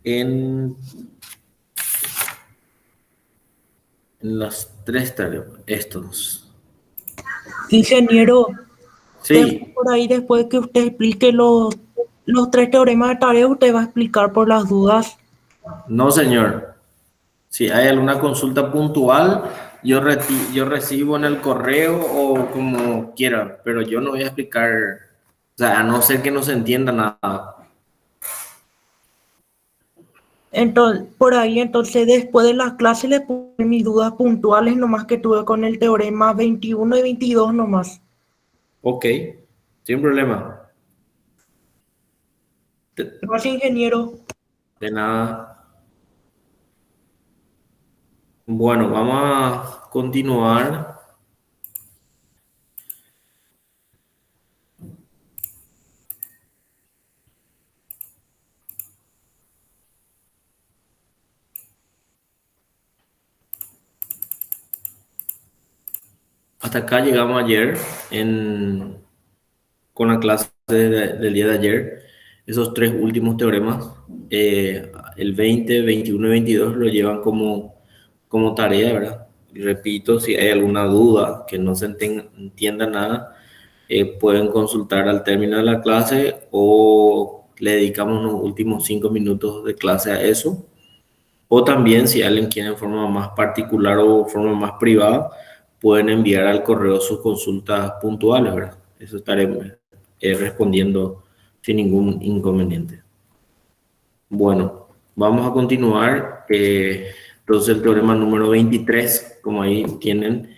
en los tres teoremas, estos. Ingeniero, Sí, por ahí después que usted explique los tres teoremas de tarea, usted va a explicar por las dudas. no señor. Si hay alguna consulta puntual, yo recibo en el correo o como quiera, pero yo no voy a explicar, o sea, a no ser que no se entienda nada. Entonces, por ahí, entonces, después de las clases le pongo mis dudas puntuales, nomás que tuve con el teorema 21 y 22 nomás. Ok, sin problema. De, Gracias, ingeniero. de nada. Bueno, vamos a continuar. Hasta acá llegamos ayer con la clase del día de ayer. Esos tres últimos teoremas, el 20, 21 y 22 lo llevan como tarea, ¿verdad? Y repito, si hay alguna duda, que no se entienda nada, pueden consultar al término de la clase o le dedicamos los últimos 5 minutos de clase a eso. O también, si alguien quiere en forma más particular o forma más privada, pueden enviar al correo sus consultas puntuales, ¿verdad? Eso estaré respondiendo sin ningún inconveniente. Bueno, vamos a continuar. Entonces, el teorema número 23, como ahí tienen,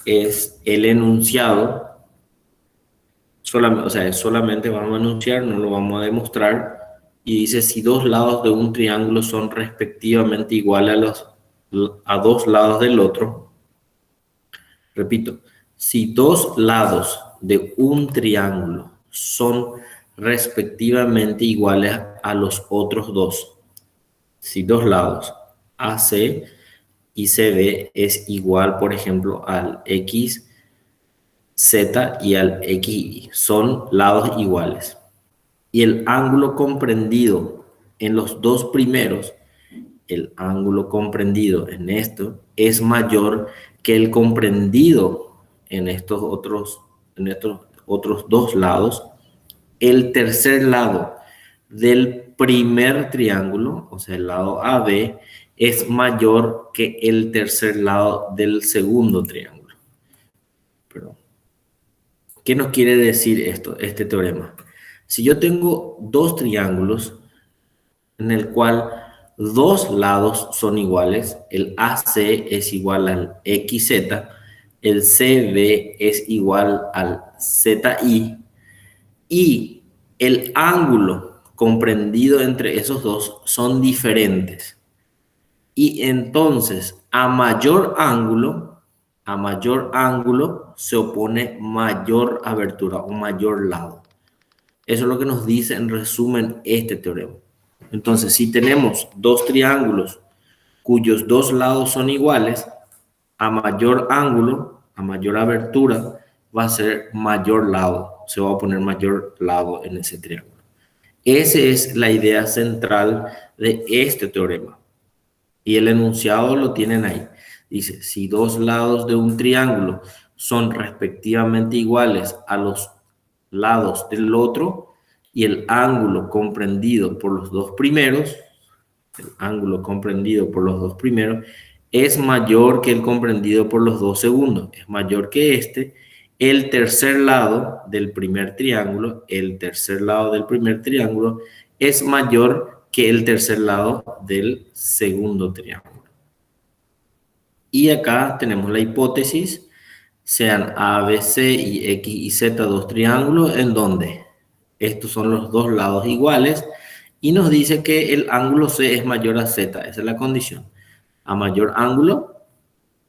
es el enunciado. Solamente, o sea, solamente vamos a enunciar, no lo vamos a demostrar. Y dice, si dos lados de un triángulo son respectivamente iguales a dos lados del otro, repito, si dos lados de un triángulo son respectivamente iguales a los otros dos, si dos lados AC y CB es igual, por ejemplo, al XZ y al XY, son lados iguales. Y el ángulo comprendido en los dos primeros, el ángulo comprendido en esto es mayor que el comprendido en estos otros dos lados. El tercer lado del primer triángulo, o sea, el lado AB, es mayor que el tercer lado del segundo triángulo. Perdón. ¿Qué nos quiere decir esto, este teorema? Si yo tengo dos triángulos en el cual dos lados son iguales, el AC es igual al XZ, el CB es igual al ZI y el ángulo comprendido entre esos dos son diferentes. Y entonces a mayor ángulo se opone mayor abertura o mayor lado. Eso es lo que nos dice en resumen este teorema. Entonces, si tenemos dos triángulos cuyos dos lados son iguales, a mayor ángulo, a mayor abertura, va a ser mayor lado, se va a poner mayor lado en ese triángulo. Esa es la idea central de este teorema. Y el enunciado lo tienen ahí. Dice, si dos lados de un triángulo son respectivamente iguales a los lados del otro y el ángulo comprendido por los dos primeros, el ángulo comprendido por los dos primeros es mayor que el comprendido por los dos segundos, es mayor que este, el tercer lado del primer triángulo, es mayor que el tercer lado del segundo triángulo. Y acá tenemos la hipótesis, sean A, B, C y X y Z dos triángulos, en donde estos son los dos lados iguales, y nos dice que el ángulo C es mayor a Z, esa es la condición. A mayor ángulo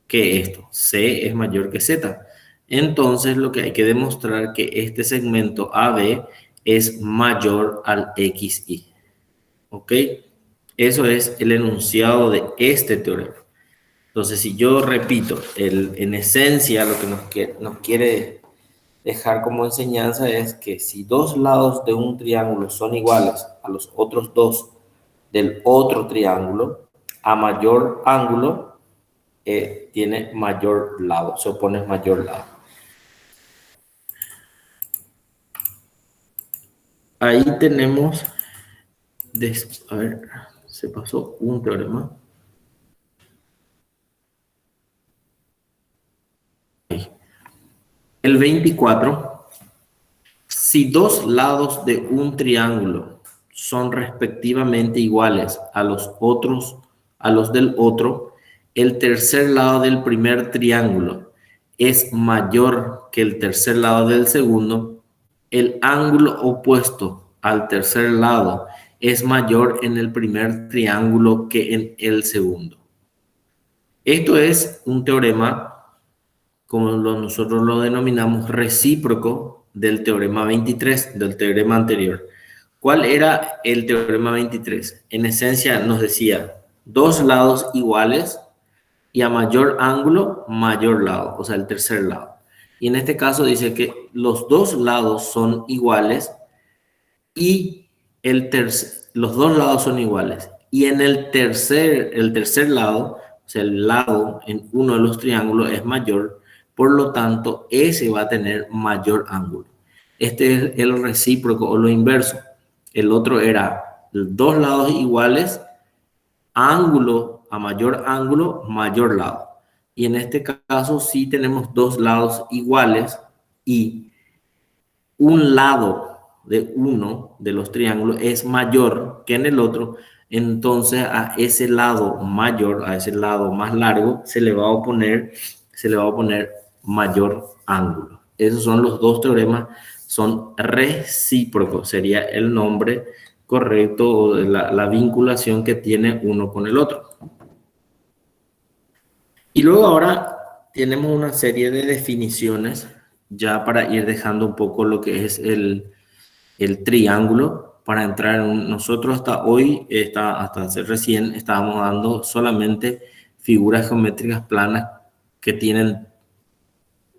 que esto, C es mayor que Z. Entonces lo que hay que demostrar que este segmento AB es mayor al XY. ¿Ok? Eso es el enunciado de este teorema. Entonces, si yo repito, en esencia lo que nos quiere dejar como enseñanza es que si dos lados de un triángulo son iguales a los otros dos del otro triángulo, a mayor ángulo, tiene mayor lado, se opone mayor lado. Ahí tenemos, a ver, se pasó un teorema. El 24, si dos lados de un triángulo son respectivamente iguales a los otros, a los del otro, el tercer lado del primer triángulo es mayor que el tercer lado del segundo, el ángulo opuesto al tercer lado es mayor en el primer triángulo que en el segundo. Esto es un teorema, como nosotros lo denominamos, recíproco del teorema 23, del teorema anterior. ¿Cuál era el teorema 23? En esencia nos decía dos lados iguales y a mayor ángulo, mayor lado, o sea, el tercer lado. Y en este caso dice que los dos lados son iguales y los dos lados son iguales. Y en el tercer lado, o sea, el lado en uno de los triángulos es mayor, por lo tanto, ese va a tener mayor ángulo. Este es el recíproco o lo inverso. El otro era dos lados iguales, ángulo a mayor ángulo, mayor lado. Y en este caso sí tenemos dos lados iguales y un lado de uno de los triángulos es mayor que en el otro, entonces a ese lado mayor, a ese lado más largo, se le va a oponer mayor ángulo. Esos son los dos teoremas, son recíprocos, sería el nombre correcto o la vinculación que tiene uno con el otro. Y luego ahora tenemos una serie de definiciones ya para ir dejando un poco lo que es el triángulo, para entrar en nosotros hasta hoy, hasta hace recién, estábamos dando solamente figuras geométricas planas que tienen,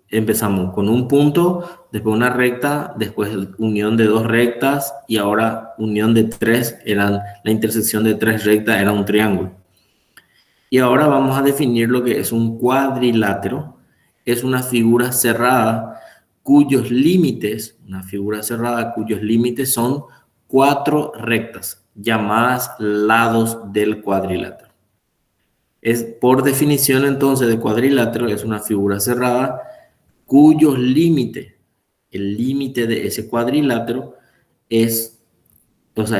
empezamos con un punto, después una recta, después unión de dos rectas y ahora unión de tres, la intersección de tres rectas era un triángulo. Y ahora vamos a definir lo que es un cuadrilátero. Es una figura cerrada cuyos límites, son cuatro rectas, llamadas lados del cuadrilátero. Por definición entonces de cuadrilátero, es una figura cerrada cuyos límites, el límite de ese cuadrilátero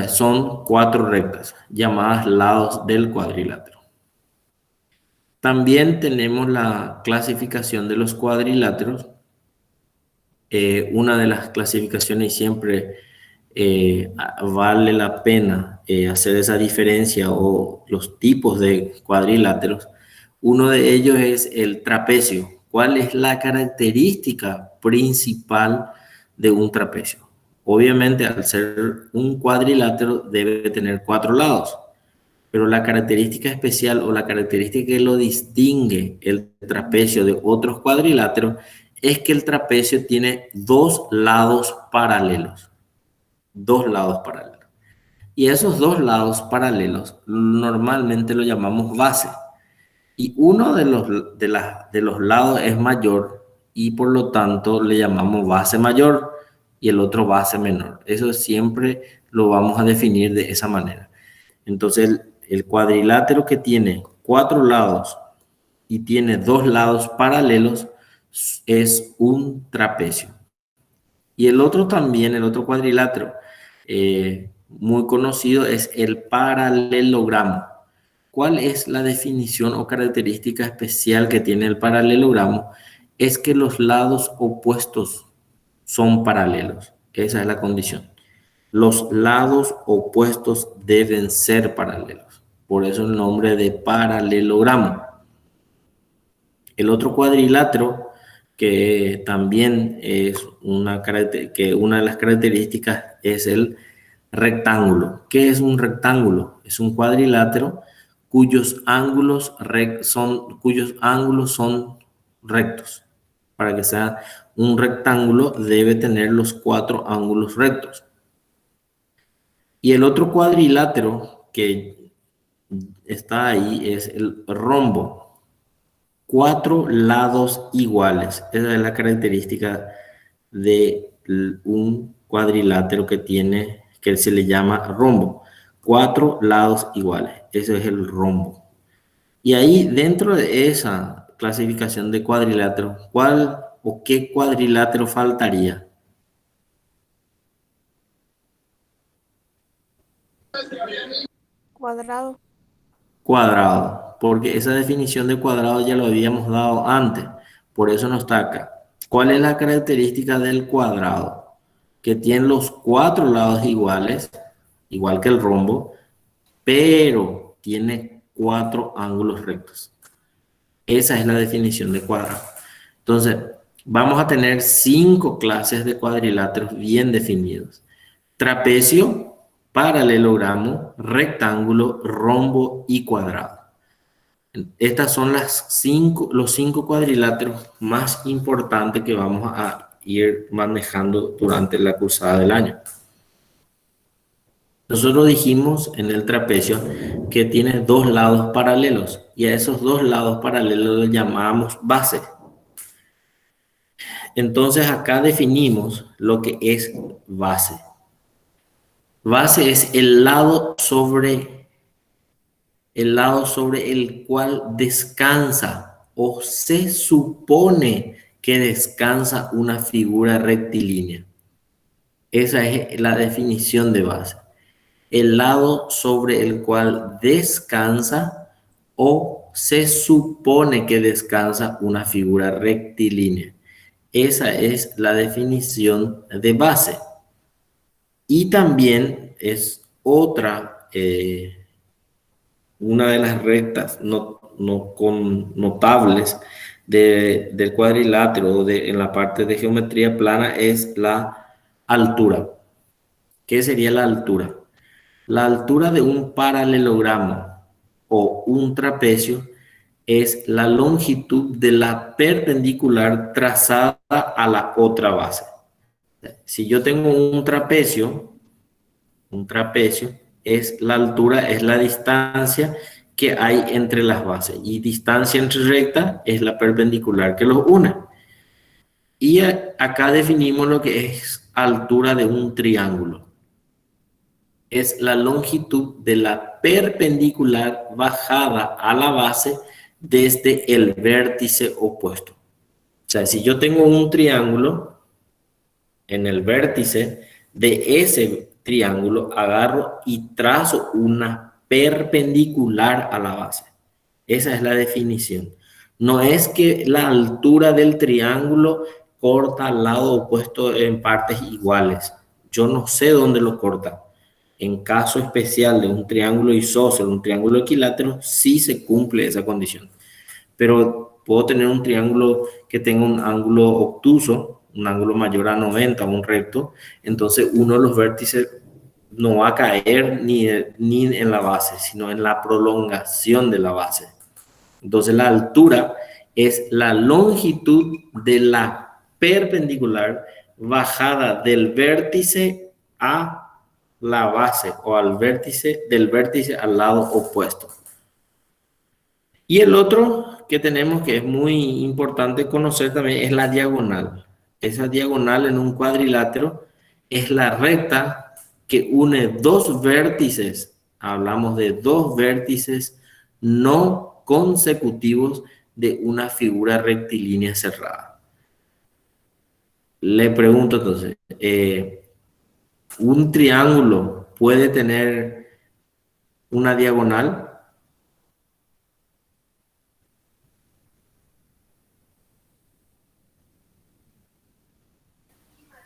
son cuatro rectas, llamadas lados del cuadrilátero. También tenemos la clasificación de los cuadriláteros. Una de las clasificaciones, y siempre vale la pena hacer esa diferencia o los tipos de cuadriláteros. Uno de ellos es el trapecio. ¿Cuál es la característica principal de un trapecio? Obviamente, al ser un cuadrilátero, debe tener cuatro lados. Pero la característica especial o la característica que lo distingue el trapecio de otros cuadriláteros es que el trapecio tiene dos lados paralelos. Dos lados paralelos. Y esos dos lados paralelos normalmente lo llamamos base. Y uno de los lados es mayor y por lo tanto le llamamos base mayor y el otro base menor. Eso siempre lo vamos a definir de esa manera. Entonces, el cuadrilátero que tiene cuatro lados y tiene dos lados paralelos es un trapecio. Y el otro cuadrilátero muy conocido es el paralelogramo. ¿Cuál es la definición o característica especial que tiene el paralelogramo? Es que los lados opuestos son paralelos. Esa es la condición. Los lados opuestos deben ser paralelos. Por eso el nombre de paralelogramo. El otro cuadrilátero, que también es una de las características, es el rectángulo. ¿Qué es un rectángulo? Es un cuadrilátero cuyos ángulos son rectos. Para que sea un rectángulo debe tener los cuatro ángulos rectos. Y el otro cuadrilátero que está ahí es el rombo. 4 lados iguales. Esa es la característica de un cuadrilátero que se le llama rombo. 4 lados iguales. Eso es el rombo. Y ahí, dentro de esa clasificación de cuadrilátero, ¿cuál o qué cuadrilátero faltaría? Cuadrado. Cuadrado, porque esa definición de cuadrado ya lo habíamos dado antes, por eso no está acá. ¿Cuál es la característica del cuadrado? Que tiene los 4 lados iguales, igual que el rombo, pero tiene 4 ángulos rectos. Esa es la definición de cuadrado. Entonces, vamos a tener 5 clases de cuadriláteros bien definidos: trapecio, paralelogramo, rectángulo, rombo y cuadrado. Estas son los 5 cuadriláteros más importantes que vamos a ir manejando durante la cursada del año. Nosotros dijimos en el trapecio que tiene 2 lados paralelos, y a esos 2 lados paralelos los llamamos base. Entonces acá definimos lo que es base. Base es el lado sobre el cual descansa o se supone que descansa una figura rectilínea. Esa es la definición de base. El lado sobre el cual descansa o se supone que descansa una figura rectilínea. Esa es la definición de base. Y también es una de las rectas notables del cuadrilátero en la parte de geometría plana es la altura. ¿Qué sería la altura? La altura de un paralelogramo o un trapecio es la longitud de la perpendicular trazada a la otra base. Si yo tengo un trapecio es la altura, es la distancia que hay entre las bases, y distancia entre rectas es la perpendicular que los une. Y acá definimos lo que es altura de un triángulo. Es la longitud de la perpendicular bajada a la base desde el vértice opuesto. O sea, si yo tengo un triángulo, en el vértice de ese triángulo agarro y trazo una perpendicular a la base. Esa es la definición. No es que la altura del triángulo corta al lado opuesto en partes iguales. Yo no sé dónde lo corta. En caso especial de un triángulo isósceles, un triángulo equilátero, sí se cumple esa condición. Pero puedo tener un triángulo que tenga un ángulo obtuso, un ángulo mayor a 90, un recto, entonces uno de los vértices no va a caer ni en la base, sino en la prolongación de la base. Entonces la altura es la longitud de la perpendicular bajada del vértice a la base, o del vértice al lado opuesto. Y el otro que tenemos, que es muy importante conocer también, es la diagonal. Esa diagonal en un cuadrilátero es la recta que une 2 vértices. Hablamos de 2 vértices no consecutivos de una figura rectilínea cerrada. Le pregunto entonces, ¿un triángulo puede tener una diagonal?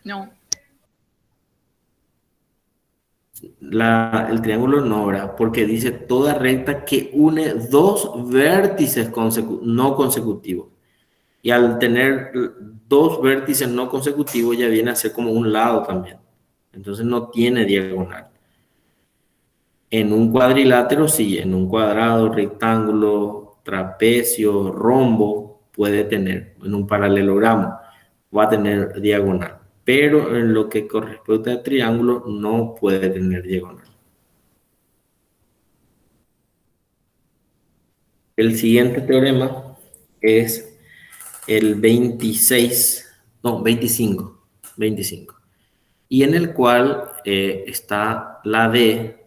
No. El triángulo no, ¿verdad? Porque dice toda recta que une 2 vértices no consecutivos. Y al tener 2 vértices no consecutivos ya viene a ser como un lado también. Entonces no tiene diagonal. En un cuadrilátero sí, en un cuadrado, rectángulo, trapecio, rombo, puede tener. En un paralelogramo va a tener diagonal. Pero en lo que corresponde al triángulo no puede tener diagonal. El siguiente teorema es el 26, no, 25, y en el cual está la D.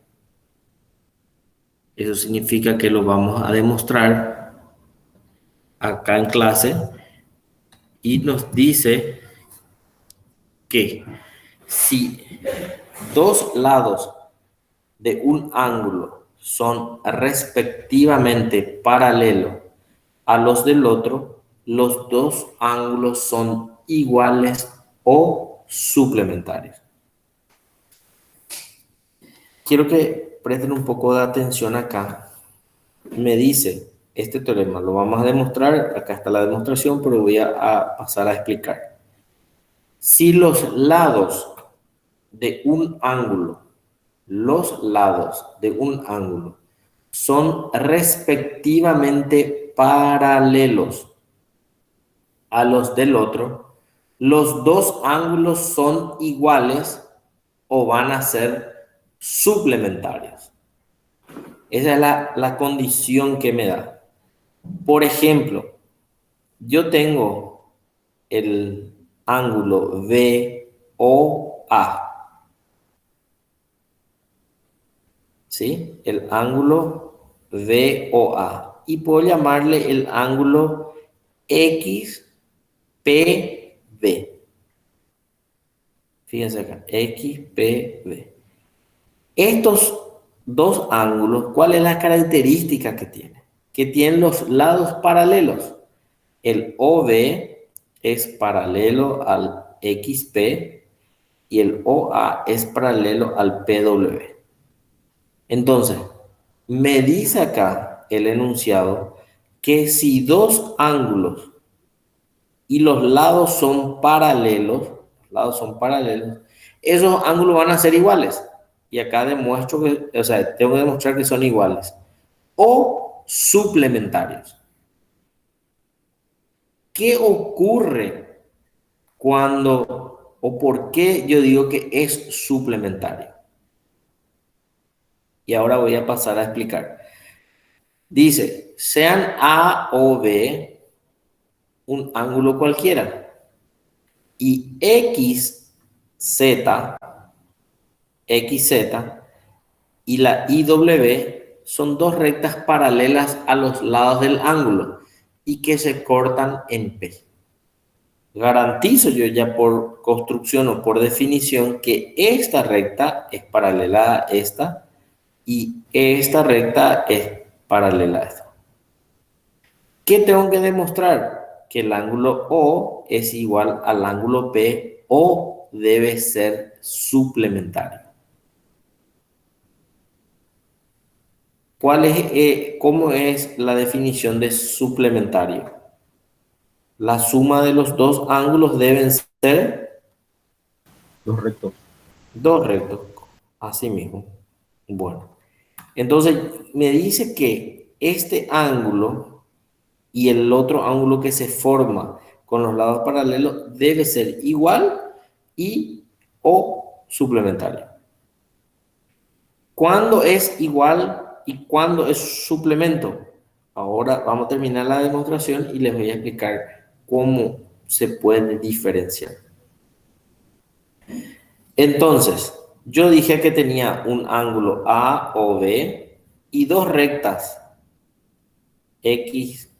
Eso significa que lo vamos a demostrar acá en clase y nos dice que si dos lados de un ángulo son respectivamente paralelos a los del otro, los dos ángulos son iguales o suplementarios. Quiero que presten un poco de atención acá. Me dice este teorema, lo vamos a demostrar, acá está la demostración, pero voy a pasar a explicar. Si los lados de un ángulo, son respectivamente paralelos a los del otro, los dos ángulos son iguales o van a ser suplementarios. Esa es la condición que me da. Por ejemplo, yo tengo el ángulo VOA. ¿Sí? El ángulo VOA. Y puedo llamarle el ángulo XPB. Fíjense acá, XPB. Estos dos ángulos, ¿cuál es la característica que tienen? Que tienen los lados paralelos. El OB es paralelo al XP y el OA es paralelo al PW. Entonces, me dice acá el enunciado que si dos ángulos y los lados son paralelos, esos ángulos van a ser iguales. Y acá demuestro que, o sea, tengo que demostrar que son iguales o suplementarios. ¿Qué ocurre cuando o por qué yo digo que es suplementario? Y ahora voy a pasar a explicar. Dice, sean A o B un ángulo cualquiera y XZ y la IW son dos rectas paralelas a los lados del ángulo y que se cortan en P. Garantizo yo ya por construcción o por definición que esta recta es paralela a esta y esta recta es paralela a esta. ¿Qué tengo que demostrar? Que el ángulo O es igual al ángulo P o debe ser suplementario. ¿Cómo es la definición de suplementario? La suma de los dos ángulos deben ser Dos rectos. dos rectos. Así mismo. Bueno, entonces me dice que este ángulo y el otro ángulo que se forma con los lados paralelos debe ser igual y o suplementario. ¿Cuándo es igual y cuándo es suplemento? Ahora vamos a terminar la demostración y les voy a explicar cómo se puede diferenciar. Entonces, yo dije que tenía un ángulo A o B y dos rectas X,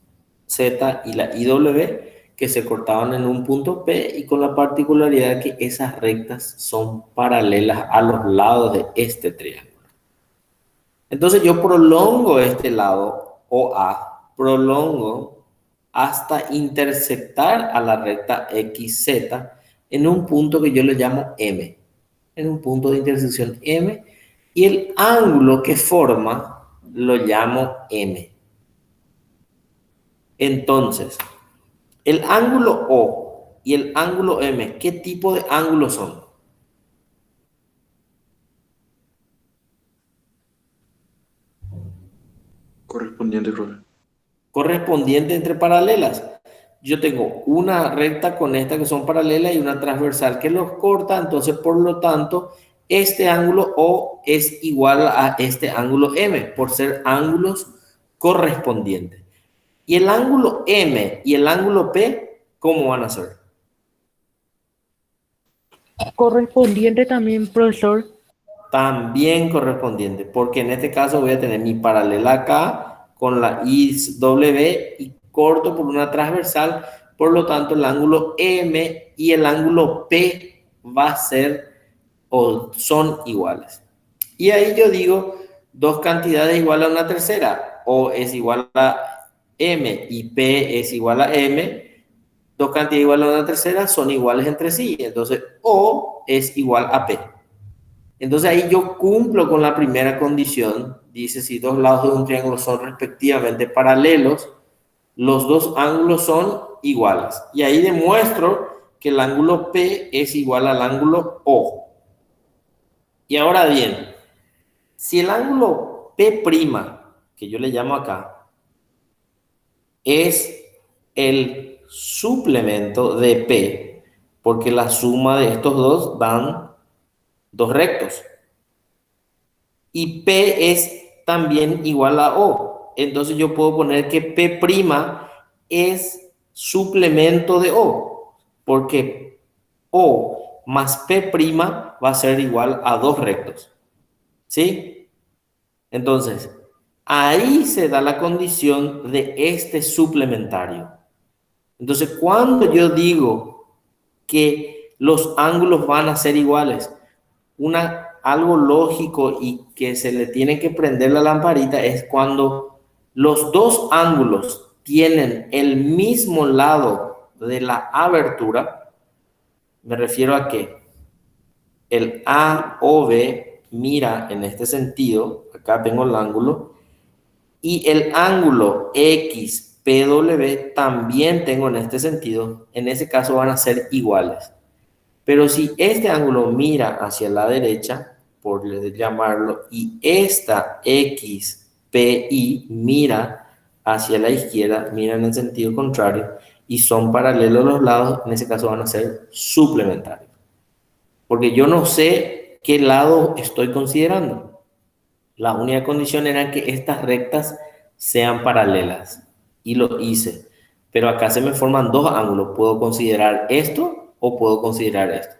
Z y la IW que se cortaban en un punto P y con la particularidad que esas rectas son paralelas a los lados de este triángulo. Entonces yo prolongo este lado OA, prolongo hasta intersectar a la recta XZ en un punto que yo le llamo M, en un punto de intersección M, y el ángulo que forma lo llamo M. Entonces, el ángulo O y el ángulo M, ¿qué tipo de ángulos son? Correspondiente, profe. Correspondiente entre paralelas. Yo tengo una recta con esta que son paralelas y una transversal que los corta, entonces por lo tanto este ángulo O es igual a este ángulo M por ser ángulos correspondiente. Y el ángulo M y el ángulo P, ¿cómo van a ser? Correspondiente también, profesor. También correspondiente, porque en este caso voy a tener mi paralela acá con la IW y corto por una transversal, por lo tanto el ángulo M y el ángulo P va a ser o son iguales. Y ahí yo digo, dos cantidades igual a una tercera, o es igual a M y P es igual a M, dos cantidades igual a una tercera son iguales entre sí, entonces O es igual a P. Entonces ahí yo cumplo con la primera condición, dice si dos lados de un triángulo son respectivamente paralelos, los dos ángulos son ', y ahí demuestro que el ángulo P es igual al ángulo O. Y ahora bien, si el ángulo P', que yo le llamo acá, es el suplemento de P, porque la suma de estos dos dan dos rectos, y P es también igual a O, entonces yo puedo poner que P' es suplemento de O, porque O más P' va a ser igual a dos rectos, ¿sí? Entonces, ahí se da la condición de este suplementario. Entonces, cuando yo digo que los ángulos van a ser iguales, algo lógico y que se le tiene que prender la lamparita es cuando los dos ángulos tienen el mismo lado de la abertura. Me refiero a que el AOB mira en este sentido, acá tengo el ángulo, y el ángulo XPW también tengo en este sentido, en ese caso van a ser iguales. Pero si este ángulo mira hacia la derecha, por llamarlo, y esta XPI mira hacia la izquierda, mira en el sentido contrario, y son paralelos los lados, en ese caso van a ser suplementarios. Porque yo no sé qué lado estoy considerando. La única condición era que estas rectas sean paralelas y lo hice. Pero acá se me forman dos ángulos. Puedo considerar esto o puedo considerar esto.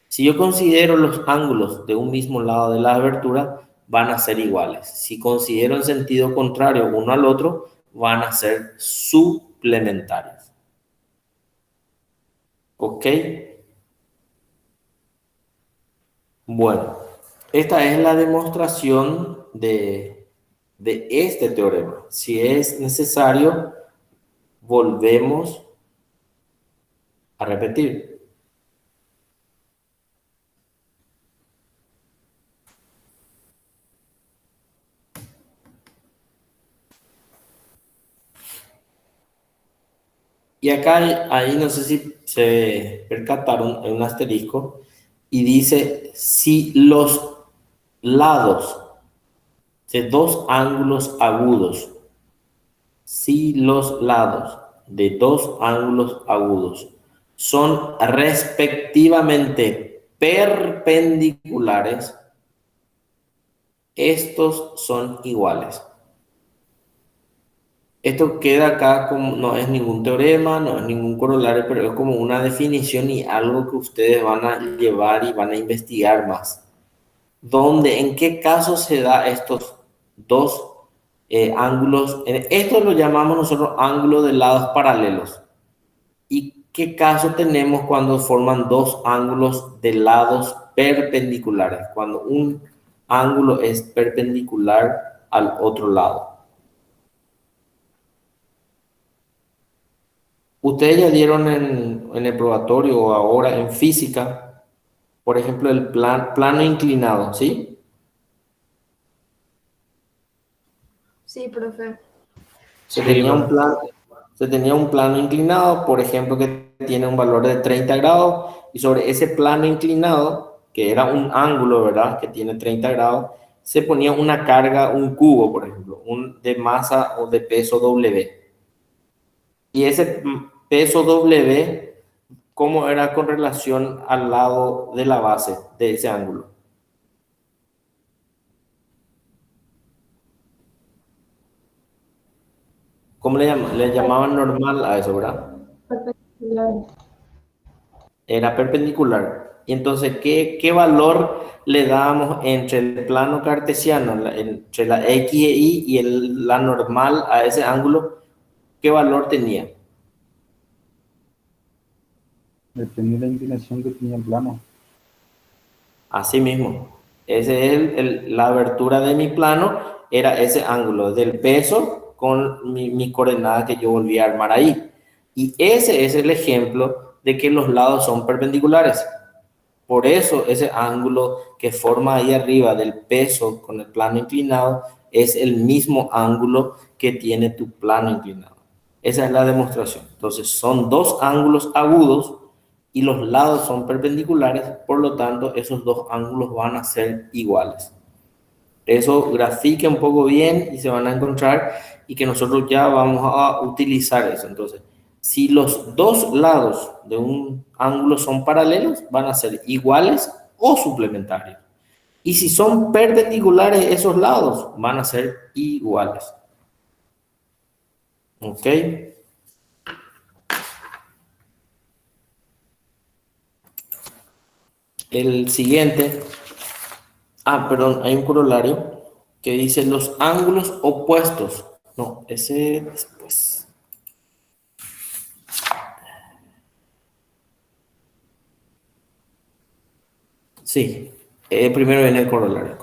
Si yo considero los ángulos de un mismo lado de la abertura, van a ser iguales. Si considero en sentido contrario uno al otro, van a ser suplementarios. ¿Ok? Bueno, esta es la demostración de este teorema. Si es necesario, volvemos a repetir. Y acá, ahí no sé si se percataron, hay un asterisco y dice si los lados de dos ángulos agudos, si los lados de dos ángulos agudos son respectivamente perpendiculares, estos son iguales. Esto queda acá como, no es ningún teorema, no es ningún corolario, pero es como una definición y algo que ustedes van a llevar y van a investigar más. ¿Dónde, en qué caso se da estos dos ángulos? Esto lo llamamos nosotros ángulo de lados paralelos. ¿Y qué caso tenemos cuando forman dos ángulos de lados perpendiculares? Cuando un ángulo es perpendicular al otro lado. Ustedes ya dieron en el probatorio o ahora en física, por ejemplo, el plano inclinado, ¿sí? Sí, profe. Se tenía un plano inclinado, por ejemplo, que tiene un valor de 30 grados, y sobre ese plano inclinado, que era un ángulo, ¿verdad?, que tiene 30 grados, se ponía una carga, un cubo, por ejemplo, de masa o de peso W. Y ese peso W, ¿cómo era con relación al lado de la base de ese ángulo? ¿Cómo le llaman? Le llamaban normal a eso, ¿verdad? Perpendicular. Era perpendicular. Y entonces, ¿qué valor le dábamos entre el plano cartesiano, entre la X e Y y la normal a ese ángulo? ¿Qué valor tenía? Depende de la inclinación que tenía el plano. Así mismo. Ese es la abertura de mi plano, era ese ángulo del peso con mi coordenada que yo volví a armar ahí. Y ese es el ejemplo de que los lados son perpendiculares. Por eso ese ángulo que forma ahí arriba del peso con el plano inclinado es el mismo ángulo que tiene tu plano inclinado. Esa es la demostración. Entonces son dos ángulos agudos y los lados son perpendiculares, por lo tanto esos dos ángulos van a ser iguales. Eso grafique un poco bien y se van a encontrar y que nosotros ya vamos a utilizar eso. Entonces, si los dos lados de un ángulo son paralelos, van a ser iguales o suplementarios. Y si son perpendiculares esos lados, van a ser iguales. ¿Ok? El siguiente, perdón, hay un corolario que dice los ángulos opuestos. No, ese después. Sí, primero viene el corolario.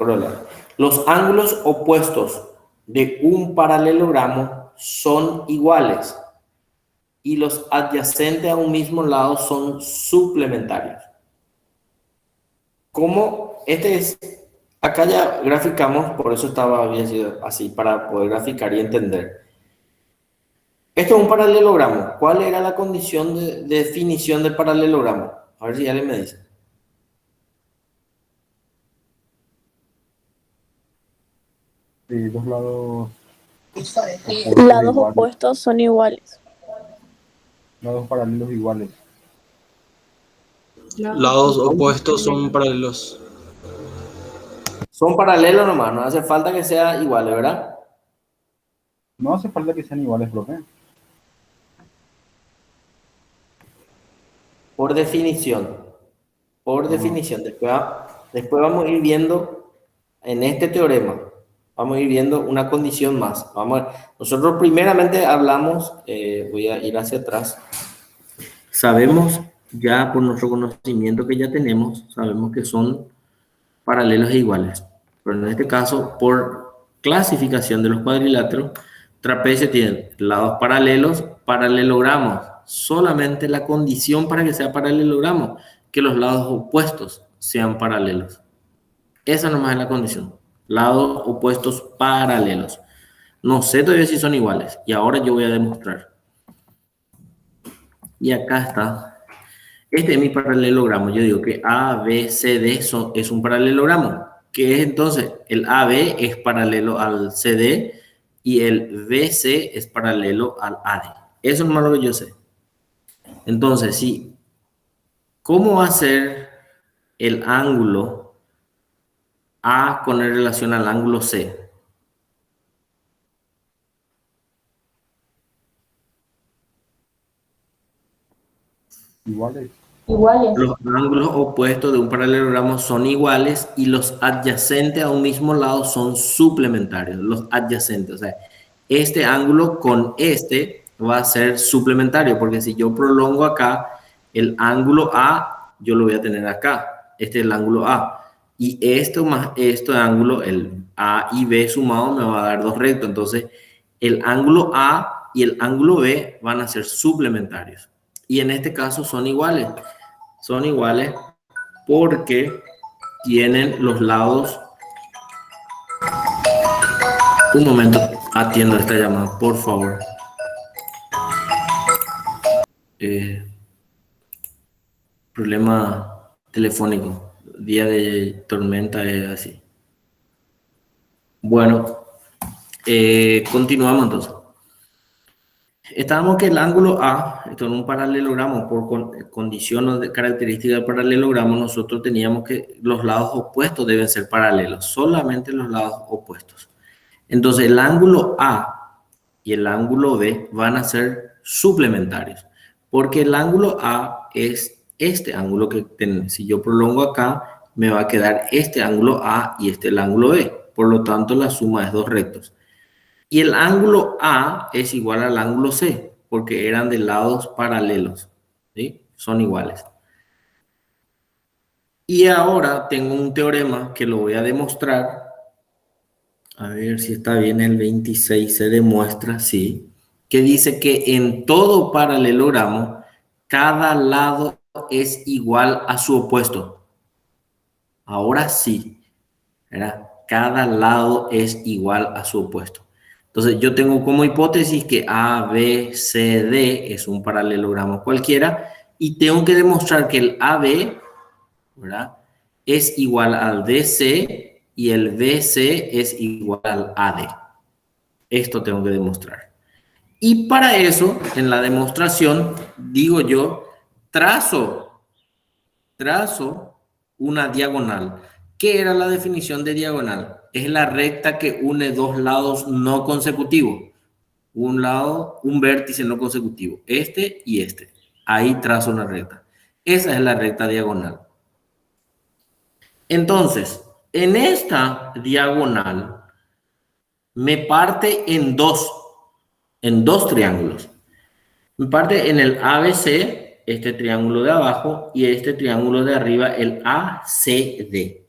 Los ángulos opuestos de un paralelogramo son iguales y los adyacentes a un mismo lado son suplementarios. Como acá ya graficamos, por eso había sido así, para poder graficar y entender. Esto es un paralelogramo. ¿Cuál era la condición de definición del paralelogramo? A ver si alguien me dice. Dos lados Lados iguales, opuestos son iguales. lados paralelos iguales. Lados opuestos son paralelos. Son paralelos nomás, no hace falta que sea iguales, ¿verdad? No hace falta que sean iguales, profe. Por definición. Por definición. Después vamos a ir viendo en este teorema. Vamos a ir viendo una condición más. Nosotros primeramente hablamos, voy a ir hacia atrás. Sabemos ya por nuestro conocimiento que ya tenemos, sabemos que son paralelos e iguales. Pero en este caso, por clasificación de los cuadriláteros, trapecio tiene lados paralelos, paralelogramos. Solamente la condición para que sea paralelogramo, que los lados opuestos sean paralelos. Esa nomás es la condición. Lados opuestos paralelos. No sé todavía si son iguales. Y ahora yo voy a demostrar. Y acá está. Este es mi paralelogramo. Yo digo que ABCD es un paralelogramo. ¿Qué es entonces? El AB es paralelo al CD y el BC es paralelo al AD. Eso es lo que yo sé. Entonces, sí. ¿Cómo va a ser el ángulo A con relación al ángulo C? Iguales. Los ángulos opuestos de un paralelogramo son iguales y los adyacentes a un mismo lado son suplementarios. Los adyacentes, o sea, este ángulo con este va a ser suplementario, porque si yo prolongo acá, el ángulo A, yo lo voy a tener acá. Este es el ángulo A. Y esto más este ángulo, el A y B sumado, me va a dar dos rectos. Entonces, el ángulo A y el ángulo B van a ser suplementarios. Y en este caso son iguales. Son iguales porque tienen los lados. Un momento, atiendo esta llamada, por favor. Problema telefónico. Día de tormenta es así. Bueno, continuamos entonces. Estábamos que el ángulo A, esto en un paralelogramo, por condiciones de características del paralelogramo, nosotros teníamos que los lados opuestos deben ser paralelos, solamente los lados opuestos. Entonces el ángulo A y el ángulo B van a ser suplementarios, porque el ángulo A es este ángulo que si yo prolongo acá, me va a quedar este ángulo A y este el ángulo B. Por lo tanto, la suma es dos rectos. Y el ángulo A es igual al ángulo C, porque eran de lados paralelos, ¿sí? Son iguales. Y ahora tengo un teorema que lo voy a demostrar. A ver si está bien, el 26 se demuestra, sí. Que dice que en todo paralelogramo, cada lado es igual a su opuesto. Ahora sí, ¿verdad? Cada lado es igual a su opuesto. Entonces yo tengo como hipótesis que A, B, C, D es un paralelogramo cualquiera y tengo que demostrar que el AB, ¿verdad?, es igual al DC y el BC es igual al AD. Esto tengo que demostrar. Y para eso, en la demostración, digo yo, trazo una diagonal. ¿Qué era la definición de diagonal? Es la recta que une dos lados no consecutivos. Un lado, un vértice no consecutivo. Este y este. Ahí trazo una recta. Esa es la recta diagonal. Entonces, en esta diagonal me parte en dos triángulos. Me parte en el ABC, este triángulo de abajo, y este triángulo de arriba, el ACD.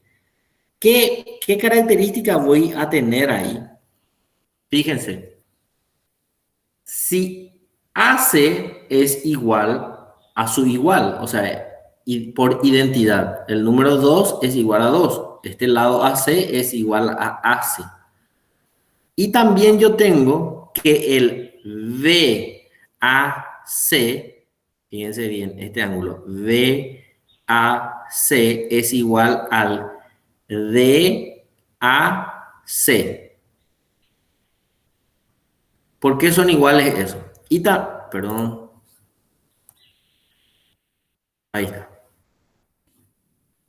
¿Qué característica voy a tener ahí? Fíjense, si AC es igual a su igual, o sea, y por identidad, el número 2 es igual a 2. Este lado AC es igual a AC. Y también yo tengo que el VAC, fíjense bien, este ángulo, VAC es igual al DAC. ¿Por qué son iguales eso? Perdón. Ahí está.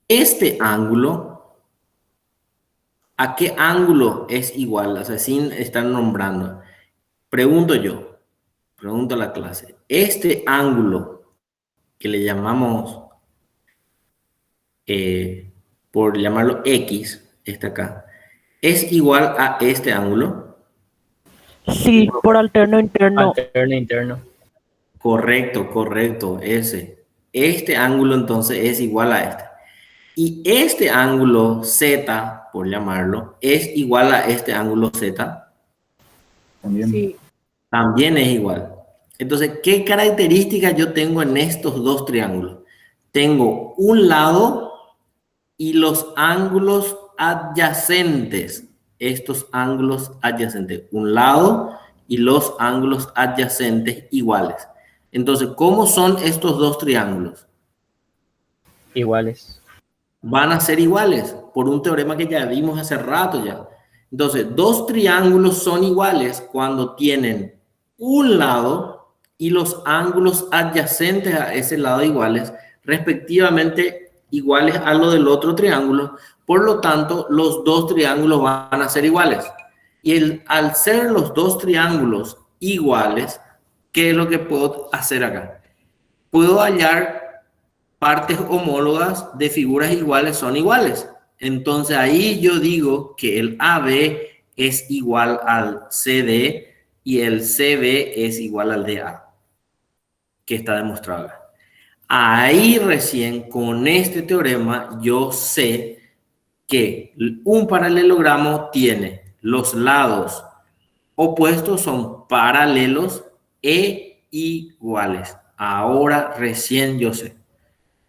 Este ángulo, ¿a qué ángulo es igual? O sea, sin estar nombrando. Pregunto a la clase. Este ángulo que le llamamos, por llamarlo X, este acá, ¿es igual a este ángulo? Sí, por alterno interno. Alterno interno. Correcto, ese. Este ángulo entonces es igual a este. Y este ángulo Z, por llamarlo, es igual a este ángulo Z. También. Sí. También es igual. Entonces, ¿qué características yo tengo en estos dos triángulos? Tengo un lado y los ángulos adyacentes. Estos ángulos adyacentes. Un lado y los ángulos adyacentes iguales. Entonces, ¿cómo son estos dos triángulos? Iguales. Van a ser iguales por un teorema que ya vimos hace rato ya. Entonces, dos triángulos son iguales cuando tienen un lado y los ángulos adyacentes a ese lado iguales, respectivamente iguales a lo del otro triángulo. Por lo tanto, los dos triángulos van a ser iguales. Y al ser los dos triángulos iguales, ¿qué es lo que puedo hacer acá? Puedo hallar partes homólogas de figuras iguales son iguales. Entonces ahí yo digo que el AB es igual al CD y el CB es igual al DA, que está demostrado acá. Ahí recién con este teorema yo sé que un paralelogramo tiene los lados opuestos son paralelos e iguales. Ahora recién yo sé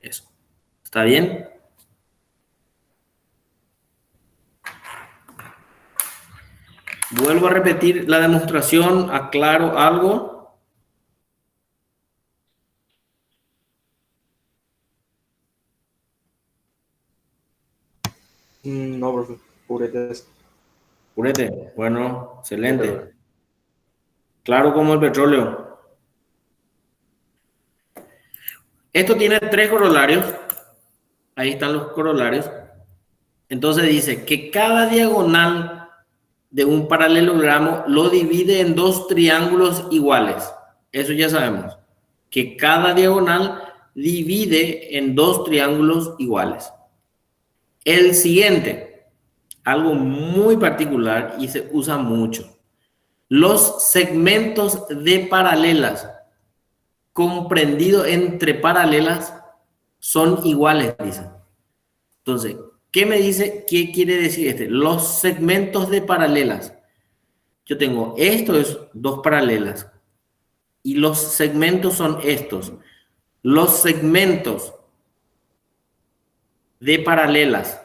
eso. ¿Está bien? Vuelvo a repetir la demostración, aclaro algo. No, profe. Purete. Purete. Bueno, excelente. Claro como el petróleo. Esto tiene tres corolarios. Ahí están los corolarios. Entonces dice que cada diagonal de un paralelogramo lo divide en dos triángulos iguales. Eso ya sabemos, que cada diagonal divide en dos triángulos iguales. El siguiente, algo muy particular y se usa mucho. Los segmentos de paralelas comprendidos entre paralelas son iguales, dice. Entonces, ¿qué me dice? ¿Qué quiere decir este? Los segmentos de paralelas. Yo tengo, esto es dos paralelas y los segmentos son estos. Los segmentos de paralelas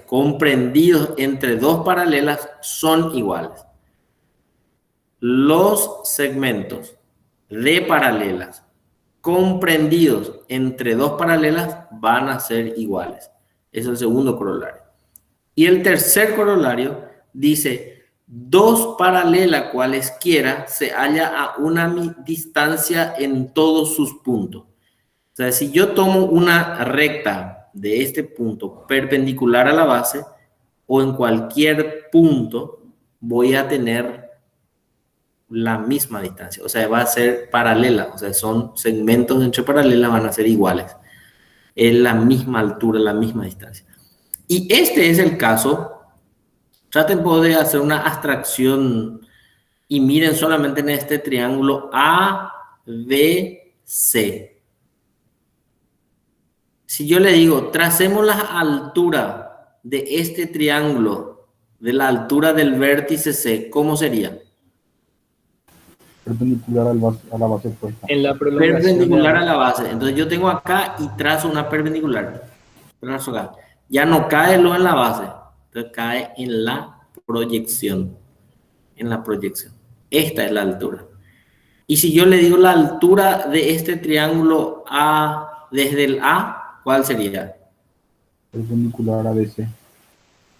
comprendidos entre dos paralelas son iguales. Los segmentos de paralelas comprendidos entre dos paralelas van a ser iguales. Es el segundo corolario. Y el tercer corolario dice, dos paralelas cualesquiera se halla a una distancia en todos sus puntos. O sea, si yo tomo una recta de este punto perpendicular a la base o en cualquier punto, voy a tener la misma distancia. O sea, va a ser paralela. O sea, son segmentos entre paralelas, van a ser iguales. Es la misma altura, la misma distancia. Y este es el caso. Traten de hacer una abstracción y miren solamente en este triángulo ABC. Si yo le digo, tracemos la altura de este triángulo, de la altura del vértice C, ¿cómo sería? Perpendicular a la base opuesta. En la prolongación. Perpendicular a la base. Entonces yo tengo acá y trazo una perpendicular. Trazo acá. Ya no cae lo en la base. Entonces cae en la proyección. En la proyección. Esta es la altura. Y si yo le digo la altura de este triángulo A, desde el A, ¿cuál sería? Perpendicular a BC.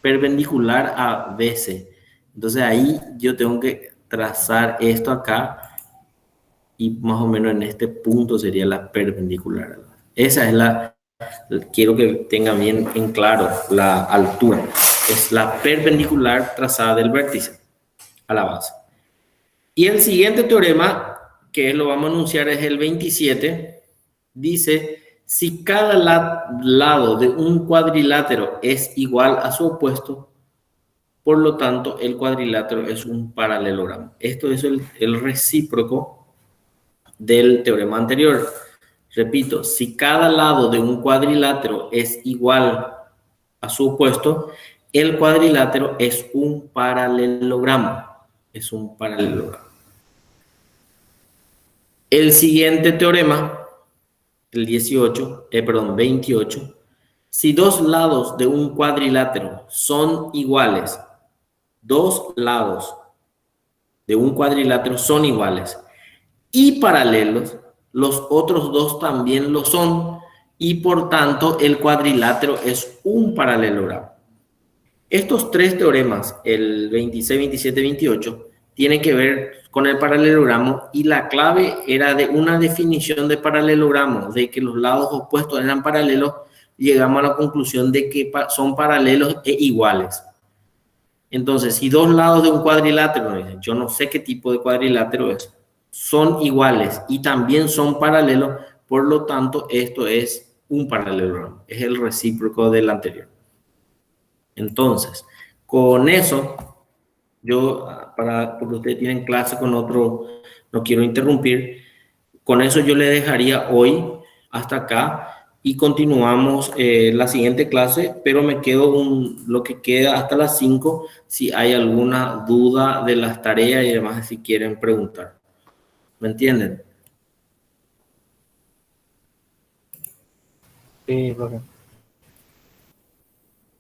Perpendicular a BC. Entonces ahí yo tengo que trazar esto acá y más o menos en este punto sería la perpendicular. Esa es la, quiero que tengan bien en claro la altura. Es la perpendicular trazada del vértice a la base. Y el siguiente teorema, que lo vamos a enunciar, es el 27. Dice, si cada lado de un cuadrilátero es igual a su opuesto, por lo tanto, el cuadrilátero es un paralelogramo. Esto es el recíproco del teorema anterior. Repito, si cada lado de un cuadrilátero es igual a su opuesto, el cuadrilátero es un paralelogramo. Es un paralelogramo. El siguiente teorema, el 28, si dos lados de un cuadrilátero son iguales, dos lados de un cuadrilátero son iguales y paralelos, los otros dos también lo son y por tanto el cuadrilátero es un paralelogramo. Estos tres teoremas, el 26, 27, 28, tienen que ver con el paralelogramo y la clave era de una definición de paralelogramo, de que los lados opuestos eran paralelos, llegamos a la conclusión de que son paralelos e iguales. Entonces, si dos lados de un cuadrilátero, yo no sé qué tipo de cuadrilátero es, son iguales y también son paralelos, por lo tanto, esto es un paralelogramo, es el recíproco del anterior. Entonces, con eso, porque ustedes tienen clase con otro, no quiero interrumpir, con eso yo le dejaría hoy hasta acá y continuamos la siguiente clase, pero me quedo lo que queda hasta las 5, si hay alguna duda de las tareas y demás, si quieren preguntar. ¿Me entienden? Sí, profe.